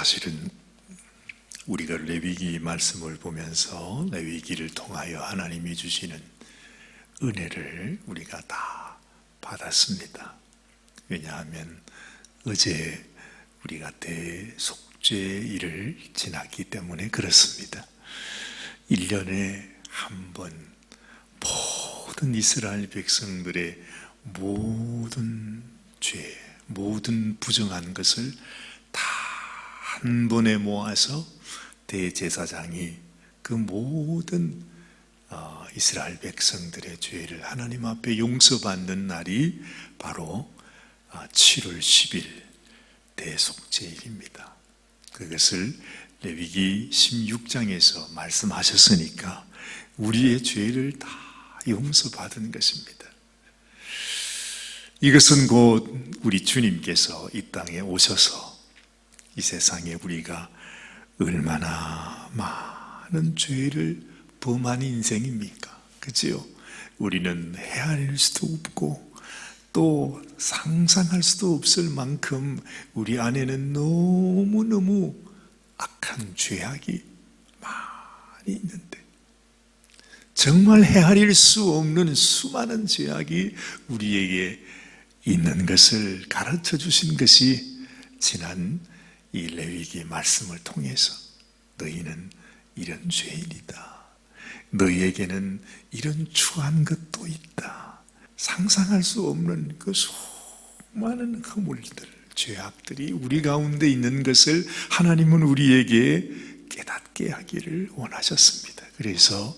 사실은 우리가 레위기 말씀을 보면서 레위기를 통하여 하나님이 주시는 은혜를 우리가 다 받았습니다. 왜냐하면 어제 우리가 대속죄일을 지났기 때문에 그렇습니다. 1년에 한 번 모든 이스라엘 백성들의 모든 죄, 모든 부정한 것을 다 한 번에 모아서 대제사장이 그 모든 이스라엘 백성들의 죄를 하나님 앞에 용서받는 날이 바로 7월 10일 대속죄일입니다. 그것을 레위기 16장에서 말씀하셨으니까 우리의 죄를 다 용서받은 것입니다. 이것은 곧 우리 주님께서 이 땅에 오셔서 이 세상에 우리가 얼마나 많은 죄를 범한 인생입니까? 그렇지요? 우리는 헤아릴 수도 없고 또 상상할 수도 없을 만큼 우리 안에는 너무너무 악한 죄악이 많이 있는데 정말 헤아릴 수 없는 수많은 죄악이 우리에게 있는 것을 가르쳐 주신 것이 지난 이 레위기 말씀을 통해서 너희는 이런 죄인이다. 너희에게는 이런 추한 것도 있다. 상상할 수 없는 그 수많은 허물들, 죄악들이 우리 가운데 있는 것을 하나님은 우리에게 깨닫게 하기를 원하셨습니다. 그래서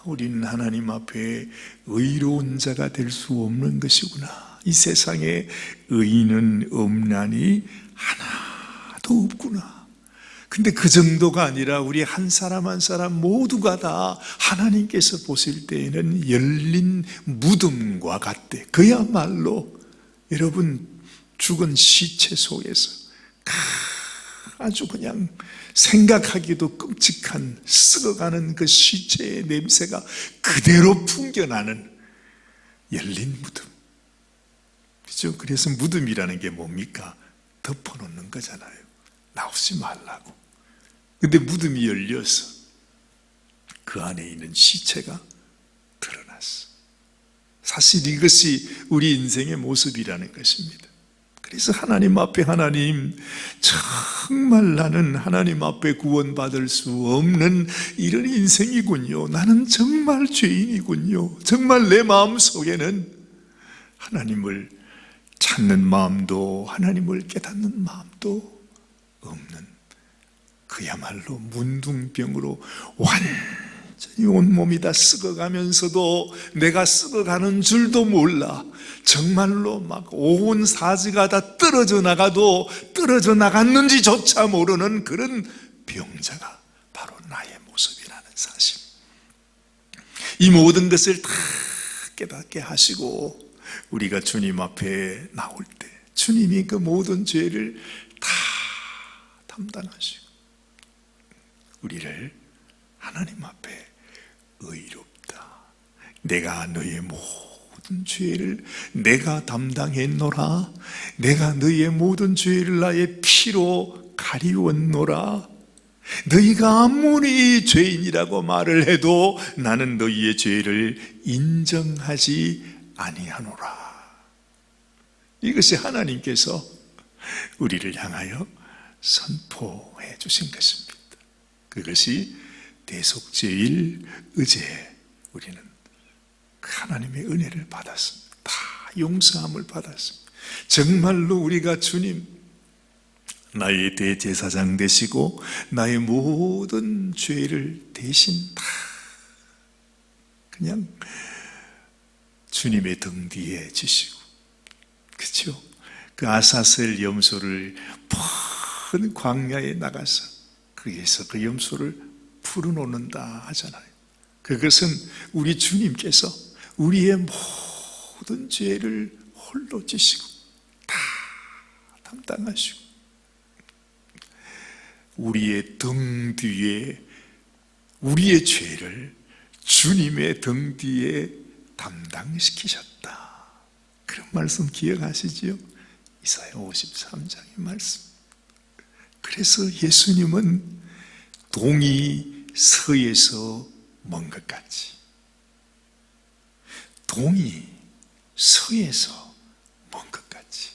우리는 하나님 앞에 의로운 자가 될 수 없는 것이구나. 이 세상에 의인은 없나니 하나도 없구나. 근데 그 정도가 아니라 우리 한 사람 한 사람 모두가 다 하나님께서 보실 때에는 열린 무덤과 같대. 그야말로 여러분 죽은 시체 속에서 아주 그냥 생각하기도 끔찍한 썩어가는 그 시체의 냄새가 그대로 풍겨나는 열린 무덤. 그렇죠? 그래서 무덤이라는 게 뭡니까? 덮어놓는 거잖아요. 나오지 말라고. 근데 무덤이 열려서 그 안에 있는 시체가 드러났어. 사실 이것이 우리 인생의 모습이라는 것입니다. 그래서 하나님 앞에 하나님, 정말 나는 하나님 앞에 구원받을 수 없는 이런 인생이군요. 나는 정말 죄인이군요. 정말 내 마음속에는 하나님을 찾는 마음도 하나님을 깨닫는 마음도 없는 그야말로 문둥병으로 완전히 온몸이 다 썩어가면서도 내가 썩어가는 줄도 몰라. 정말로 막 온 사지가 다 떨어져 나가도 떨어져 나갔는지조차 모르는 그런 병자가 바로 나의 모습이라는 사실. 이 모든 것을 다 깨닫게 하시고 우리가 주님 앞에 나올 때 주님이 그 모든 죄를 다 담당하시고 우리를 하나님 앞에 의롭다. 내가 너의 모든 죄를 내가 담당했노라. 내가 너의 모든 죄를 나의 피로 가리웠노라. 너희가 아무리 죄인이라고 말을 해도 나는 너희의 죄를 인정하지 아니하노라. 이것이 하나님께서 우리를 향하여 선포해 주신 것입니다. 그것이 대속죄일 어제 우리는 하나님의 은혜를 받았습니다. 다 용서함을 받았습니다. 정말로 우리가 주님 나의 대제사장 되시고 나의 모든 죄를 대신 다 그냥 주님의 등 뒤에 지시고, 그렇죠? 그 아사셀 염소를 푸른 광야에 나가서 거기에서 그 염소를 풀어놓는다 하잖아요. 그것은 우리 주님께서 우리의 모든 죄를 홀로 지시고 다 담당하시고 우리의 등 뒤에 우리의 죄를 주님의 등 뒤에 담당시키셨다. 그런 말씀 기억하시지요? 이사야 53장의 말씀. 그래서 예수님은 동이 서에서 먼 것 같이, 동이 서에서 먼 것 같이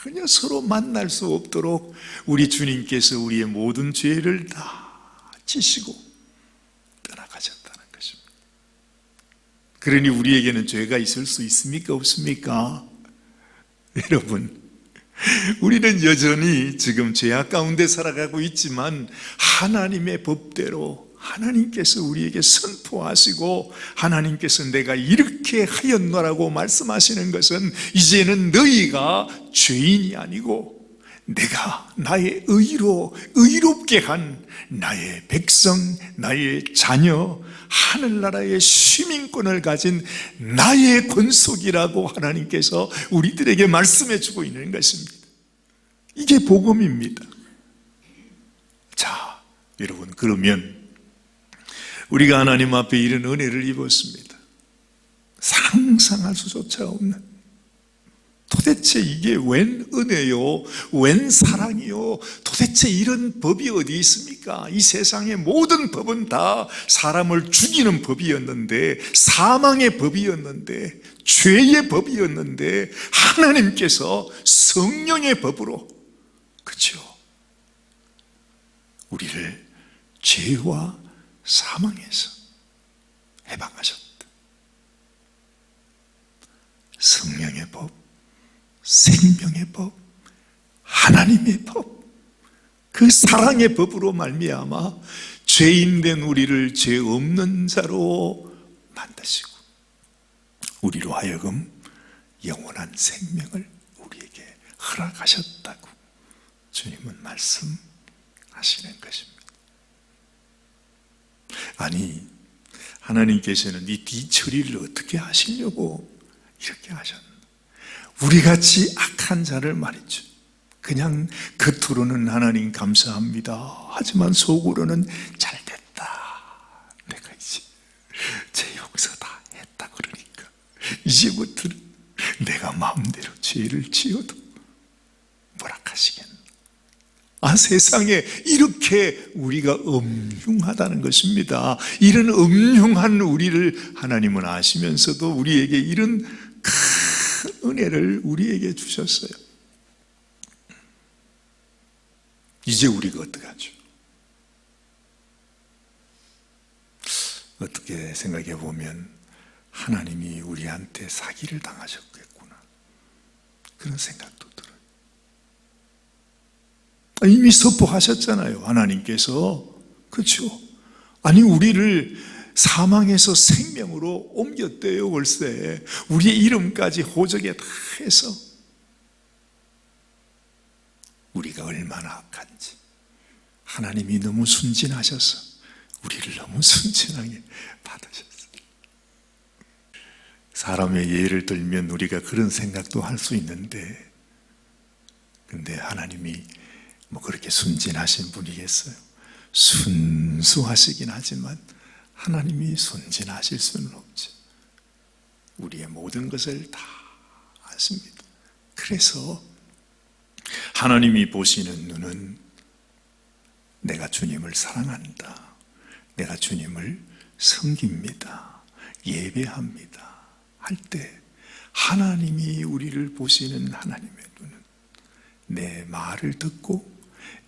전혀 서로 만날 수 없도록 우리 주님께서 우리의 모든 죄를 다 지시고 떠나가셨다는 것입니다. 그러니 우리에게는 죄가 있을 수 있습니까? 없습니까? 여러분, 우리는 여전히 지금 죄악 가운데 살아가고 있지만 하나님의 법대로 하나님께서 우리에게 선포하시고 하나님께서 내가 이렇게 하였노라고 말씀하시는 것은 이제는 너희가 죄인이 아니고 내가 나의 의로 의롭게 한 나의 백성, 나의 자녀, 하늘나라의 시민권을 가진 나의 권속이라고 하나님께서 우리들에게 말씀해 주고 있는 것입니다. 이게 복음입니다. 자, 여러분, 그러면 우리가 하나님 앞에 이런 은혜를 입었습니다. 상상할 수조차 없는, 도대체 이게 웬 은혜요? 웬 사랑이요? 도대체 이런 법이 어디 있습니까? 이 세상의 모든 법은 다 사람을 죽이는 법이었는데, 사망의 법이었는데, 죄의 법이었는데 하나님께서 성령의 법으로, 그렇죠? 우리를 죄와 사망에서 해방하셨다. 성령의 법, 생명의 법, 하나님의 법, 그 사랑의 법으로 말미암아 죄인된 우리를 죄 없는 자로 만드시고 우리로 하여금 영원한 생명을 우리에게 허락하셨다고 주님은 말씀하시는 것입니다. 아니, 하나님께서는 이 뒤처리를 어떻게 하시려고 이렇게 하셨나? 우리같이 악한 자를 말이죠, 그냥 겉으로는 하나님 감사합니다 하지만 속으로는 잘됐다, 내가 이제 제 용서 다 했다 그러니까 이제부터는 내가 마음대로 죄를 지어도 뭐락하시겠나. 아, 세상에 이렇게 우리가 음흉하다는 것입니다. 이런 음흉한 우리를 하나님은 아시면서도 우리에게 이런 큰 은혜를 우리에게 주셨어요. 이제 우리가 어떡하죠? 어떻게 생각해 보면 하나님이 우리한테 사기를 당하셨겠구나, 그런 생각도 들어요. 이미 선포하셨잖아요, 하나님께서. 그렇죠? 아니, 우리를 사망에서 생명으로 옮겼대요. 벌써 우리의 이름까지 호적에 다 해서. 우리가 얼마나 악한지 하나님이 너무 순진하셔서 우리를 너무 순진하게 받으셨어요. 사람의 예를 들면 우리가 그런 생각도 할 수 있는데, 근데 하나님이 뭐 그렇게 순진하신 분이겠어요? 순수하시긴 하지만 하나님이 순진하실 수는 없죠. 우리의 모든 것을 다 아십니다. 그래서 하나님이 보시는 눈은 내가 주님을 사랑한다, 내가 주님을 섬깁니다, 예배합니다 할 때 하나님이 우리를 보시는 하나님의 눈은 내 말을 듣고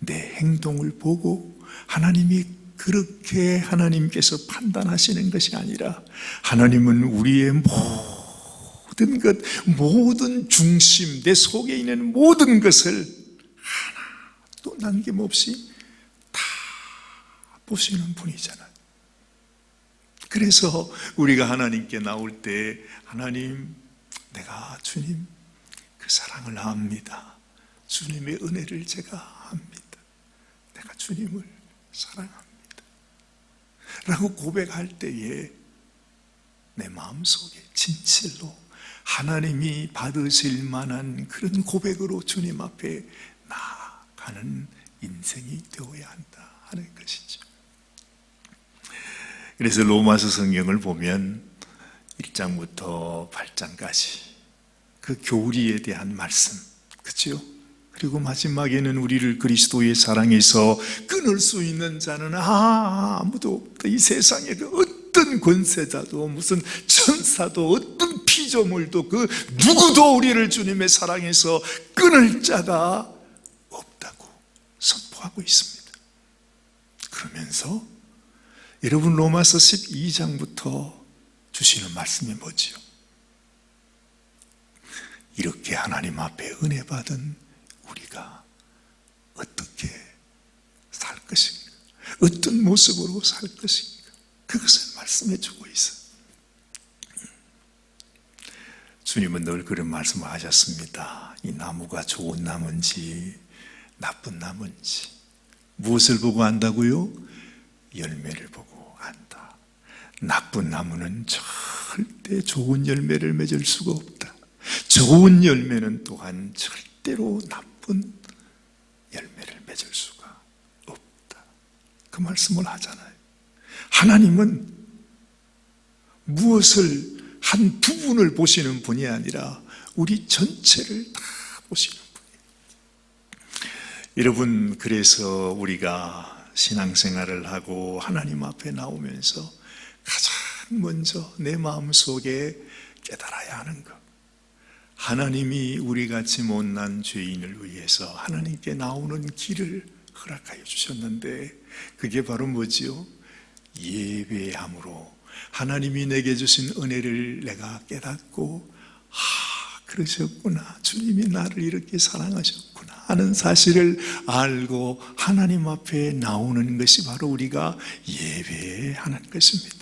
내 행동을 보고 하나님이 그렇게 하나님께서 판단하시는 것이 아니라 하나님은 우리의 모든 것, 모든 중심, 내 속에 있는 모든 것을 하나도 남김없이 다 보시는 분이잖아요. 그래서 우리가 하나님께 나올 때 하나님, 내가 주님 그 사랑을 압니다, 주님의 은혜를 제가 압니다, 내가 주님을 사랑합니다 라고 고백할 때에 내 마음속에 진실로 하나님이 받으실 만한 그런 고백으로 주님 앞에 나아가는 인생이 되어야 한다 하는 것이죠. 그래서 로마서 성경을 보면 1장부터 8장까지 그 교리에 대한 말씀, 그렇죠? 그리고 마지막에는 우리를 그리스도의 사랑에서 끊을 수 있는 자는 아무도 없다. 이 세상에 그 어떤 권세자도 무슨 천사도 어떤 피조물도 그 누구도 우리를 주님의 사랑에서 끊을 자가 없다고 선포하고 있습니다. 그러면서 여러분 로마서 12장부터 주시는 말씀이 뭐지요? 이렇게 하나님 앞에 은혜 받은 우리가 어떻게 살 것인가? 어떤 모습으로 살 것인가? 그것을 말씀해 주고 있어요. 주님은 늘 그런 말씀을 하셨습니다. 이 나무가 좋은 나무인지 나쁜 나무인지 무엇을 보고 안다고요? 열매를 보고 안다. 나쁜 나무는 절대 좋은 열매를 맺을 수가 없다. 좋은 열매는 또한 절대로 나쁜 열매를 맺을 수가 없다. 그 말씀을 하잖아요. 하나님은 무엇을 한 부분을 보시는 분이 아니라 우리 전체를 다 보시는 분이에요. 여러분, 그래서 우리가 신앙생활을 하고 하나님 앞에 나오면서 가장 먼저 내 마음속에 깨달아야 하는 것, 하나님이 우리같이 못난 죄인을 위해서 하나님께 나오는 길을 허락하여 주셨는데 그게 바로 뭐지요? 예배함으로 하나님이 내게 주신 은혜를 내가 깨닫고 그러셨구나, 주님이 나를 이렇게 사랑하셨구나 하는 사실을 알고 하나님 앞에 나오는 것이 바로 우리가 예배하는 것입니다.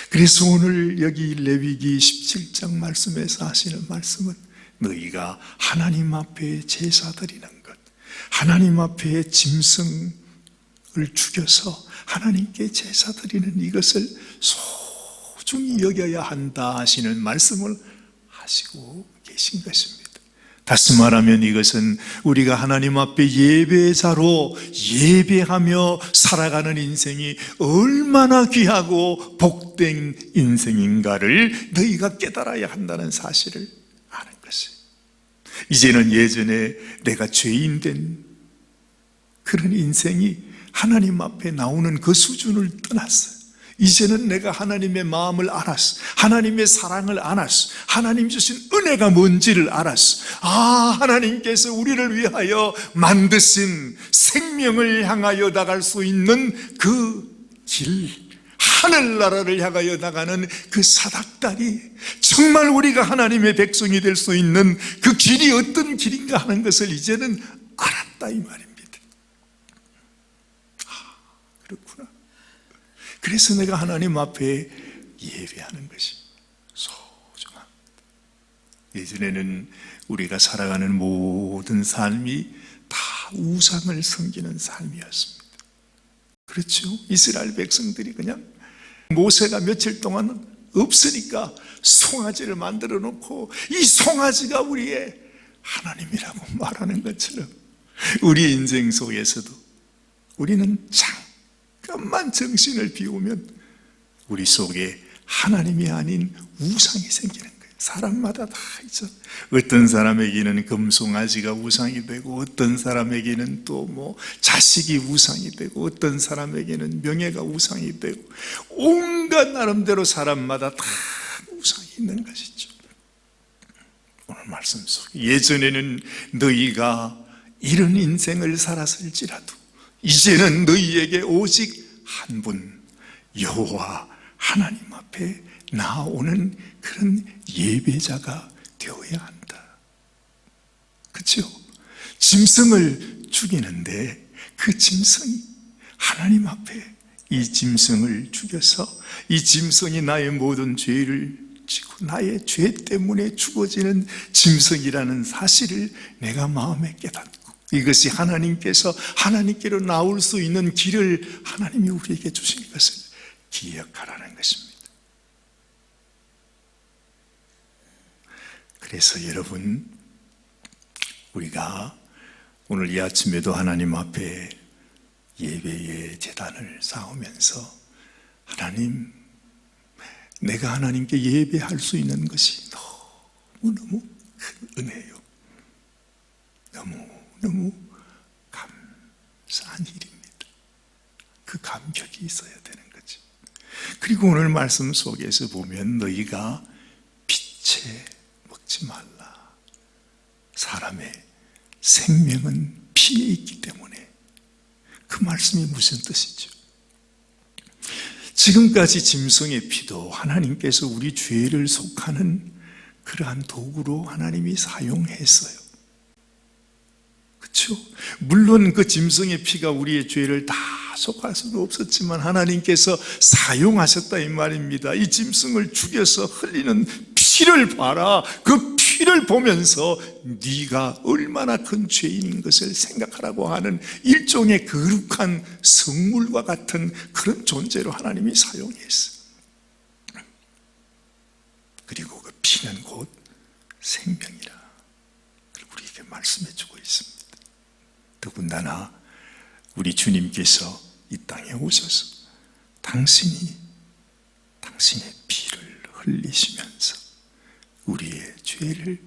그래서 오늘 여기 레위기 17장 말씀에서 하시는 말씀은 너희가 하나님 앞에 제사 드리는 것, 하나님 앞에 짐승을 죽여서 하나님께 제사 드리는 이것을 소중히 여겨야 한다 하시는 말씀을 하시고 계신 것입니다. 다시 말하면 이것은 우리가 하나님 앞에 예배자로 예배하며 살아가는 인생이 얼마나 귀하고 복된 인생인가를 너희가 깨달아야 한다는 사실을 아는 것이에요. 이제는 예전에 내가 죄인 된 그런 인생이 하나님 앞에 나오는 그 수준을 떠났어요. 이제는 내가 하나님의 마음을 알았어. 하나님의 사랑을 알았어. 하나님 주신 은혜가 뭔지를 알았어. 하나님께서 우리를 위하여 만드신 생명을 향하여 나갈 수 있는 그 길, 하늘나라를 향하여 나가는 그 사닥다리, 정말 우리가 하나님의 백성이 될 수 있는 그 길이 어떤 길인가 하는 것을 이제는 알았다 이 말입니다. 그렇구나. 그래서 내가 하나님 앞에 예배하는 것이 소중합니다. 예전에는 우리가 살아가는 모든 삶이 다 우상을 섬기는 삶이었습니다. 그렇죠? 이스라엘 백성들이 그냥 모세가 며칠 동안 없으니까 송아지를 만들어 놓고 이 송아지가 우리의 하나님이라고 말하는 것처럼 우리 인생 속에서도 우리는 잠깐만 정신을 비우면 우리 속에 하나님이 아닌 우상이 생기는 거예요. 사람마다 다 있죠. 어떤 사람에게는 금송아지가 우상이 되고 어떤 사람에게는 또 뭐 자식이 우상이 되고 어떤 사람에게는 명예가 우상이 되고 온갖 나름대로 사람마다 다 우상이 있는 것이죠. 오늘 말씀 속에 예전에는 너희가 이런 인생을 살았을지라도 이제는 너희에게 오직 한 분 여호와 하나님 앞에 나오는 그런 예배자가 되어야 한다. 그렇죠? 짐승을 죽이는데 그 짐승이 하나님 앞에 이 짐승을 죽여서 이 짐승이 나의 모든 죄를 지고 나의 죄 때문에 죽어지는 짐승이라는 사실을 내가 마음에 깨닫고 이것이 하나님께서 하나님께로 나올 수 있는 길을 하나님이 우리에게 주신 것을 기억하라는 것입니다. 그래서 여러분, 우리가 오늘 이 아침에도 하나님 앞에 예배의 제단을 쌓으면서 하나님, 내가 하나님께 예배할 수 있는 것이 너무너무 큰 은혜요. 너무 감사한 일입니다. 그 감격이 있어야 되는 거죠. 그리고 오늘 말씀 속에서 보면 너희가 빛에 먹지 말라. 사람의 생명은 피에 있기 때문에. 그 말씀이 무슨 뜻이죠? 지금까지 짐승의 피도 하나님께서 우리 죄를 속하는 그러한 도구로 하나님이 사용했어요. 그렇죠? 물론 그 짐승의 피가 우리의 죄를 다 속할 수는 없었지만 하나님께서 사용하셨다 이 말입니다. 이 짐승을 죽여서 흘리는 피를 봐라. 그 피를 보면서 네가 얼마나 큰 죄인인 것을 생각하라고 하는 일종의 거룩한 성물과 같은 그런 존재로 하나님이 사용했어요. 그리고 그 피는 곧 생명이라. 그리고 우리에게 말씀해주고 있습니다. 더군다나 우리 주님께서 이 땅에 오셔서 당신의 피를 흘리시면서 우리의 죄를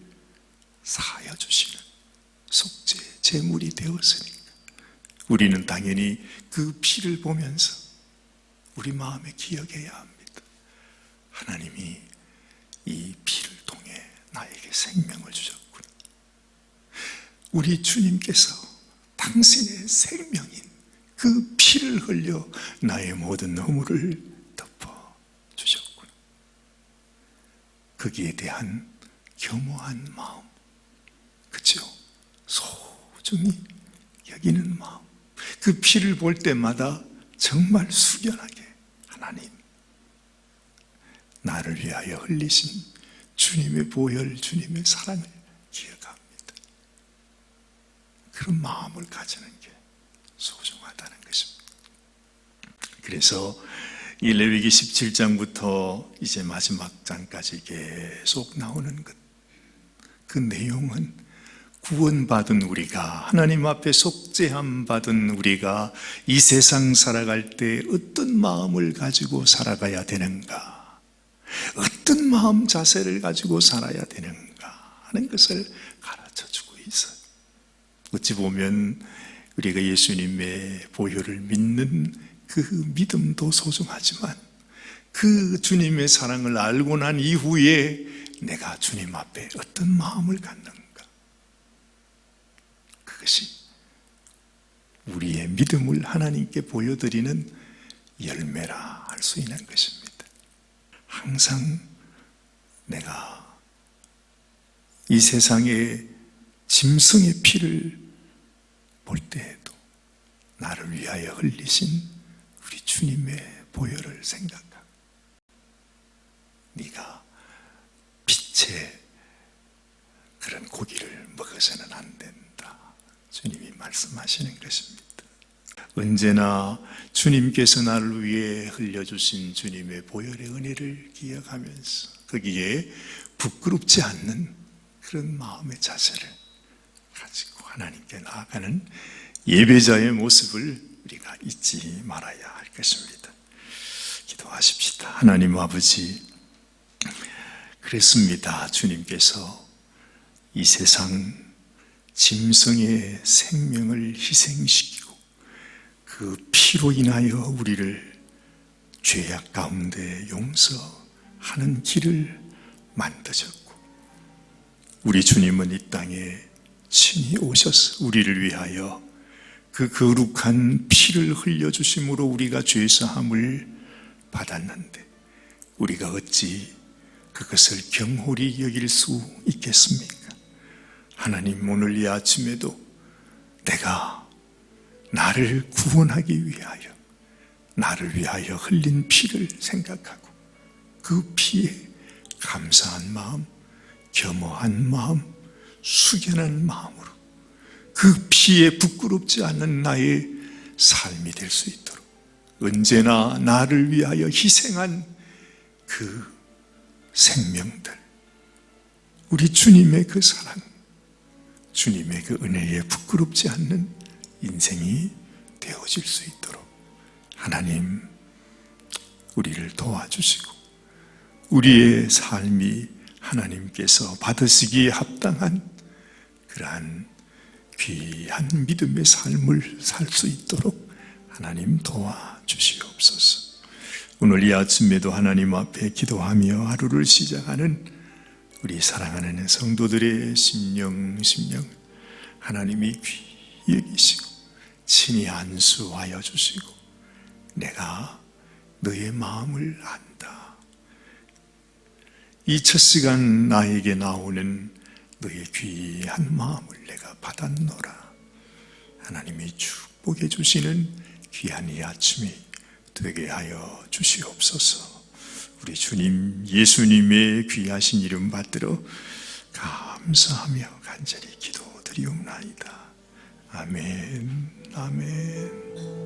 사하여 주시는 속죄 제물이 되었으니까 우리는 당연히 그 피를 보면서 우리 마음에 기억해야 합니다. 하나님이 이 피를 통해 나에게 생명을 주셨구나. 우리 주님께서 당신의 생명인 그 피를 흘려 나의 모든 허물을 덮어주셨구나. 거기에 대한 겸허한 마음, 그렇죠? 소중히 여기는 마음, 그 피를 볼 때마다 정말 숙연하게 하나님, 나를 위하여 흘리신 주님의 보혈, 주님의 사랑을 기억합니다. 그런 마음을 가지는 게 소중하다는 것입니다. 그래서 이 레위기 17장부터 이제 마지막 장까지 계속 나오는 것, 그 내용은 구원받은 우리가, 하나님 앞에 속죄함 받은 우리가 이 세상 살아갈 때 어떤 마음을 가지고 살아가야 되는가, 어떤 마음 자세를 가지고 살아야 되는가 하는 것을 가르쳐주고 있어요. 어찌 보면 우리가 예수님의 보혈을 믿는 그 믿음도 소중하지만 그 주님의 사랑을 알고 난 이후에 내가 주님 앞에 어떤 마음을 갖는가, 그것이 우리의 믿음을 하나님께 보여드리는 열매라 할 수 있는 것입니다. 항상 내가 이 세상에 짐승의 피를 볼 때에도 나를 위하여 흘리신 우리 주님의 보혈을 생각하고, 네가 빛의 그런 고기를 먹어서는 안 된다, 주님이 말씀하시는 것입니다. 언제나 주님께서 나를 위해 흘려주신 주님의 보혈의 은혜를 기억하면서 거기에 부끄럽지 않는 그런 마음의 자세를 가지고 하나님께 나아가는 예배자의 모습을 우리가 잊지 말아야 할 것입니다. 기도하십시다. 하나님 아버지, 그랬습니다. 주님께서 이 세상 짐승의 생명을 희생시키고 그 피로 인하여 우리를 죄악 가운데 용서하는 길을 만드셨고, 우리 주님은 이 땅에 친히 오셔서 우리를 위하여 그 거룩한 피를 흘려주심으로 우리가 죄사함을 받았는데 우리가 어찌 그것을 경홀히 여길 수 있겠습니까? 하나님, 오늘 이 아침에도 내가 나를 구원하기 위하여, 나를 위하여 흘린 피를 생각하고 그 피에 감사한 마음, 겸허한 마음, 숙연한 마음으로 그 피에 부끄럽지 않는 나의 삶이 될 수 있도록 언제나 나를 위하여 희생한 그 생명들, 우리 주님의 그 사랑, 주님의 그 은혜에 부끄럽지 않는 인생이 되어질 수 있도록 하나님, 우리를 도와주시고 우리의 삶이 하나님께서 받으시기에 합당한 그러한 귀한 믿음의 삶을 살 수 있도록 하나님 도와주시옵소서. 오늘 이 아침에도 하나님 앞에 기도하며 하루를 시작하는 우리 사랑하는 성도들의 심령 하나님이 귀히 여기시고 친히 안수하여 주시고 내가 너의 마음을 안다. 이 첫 시간 나에게 나오는 너의 귀한 마음을 내가 받았노라. 하나님이 축복해 주시는 귀한 이 아침이 되게 하여 주시옵소서. 우리 주님 예수님의 귀하신 이름 받들어 감사하며 간절히 기도드리옵나이다. 아멘. 아멘.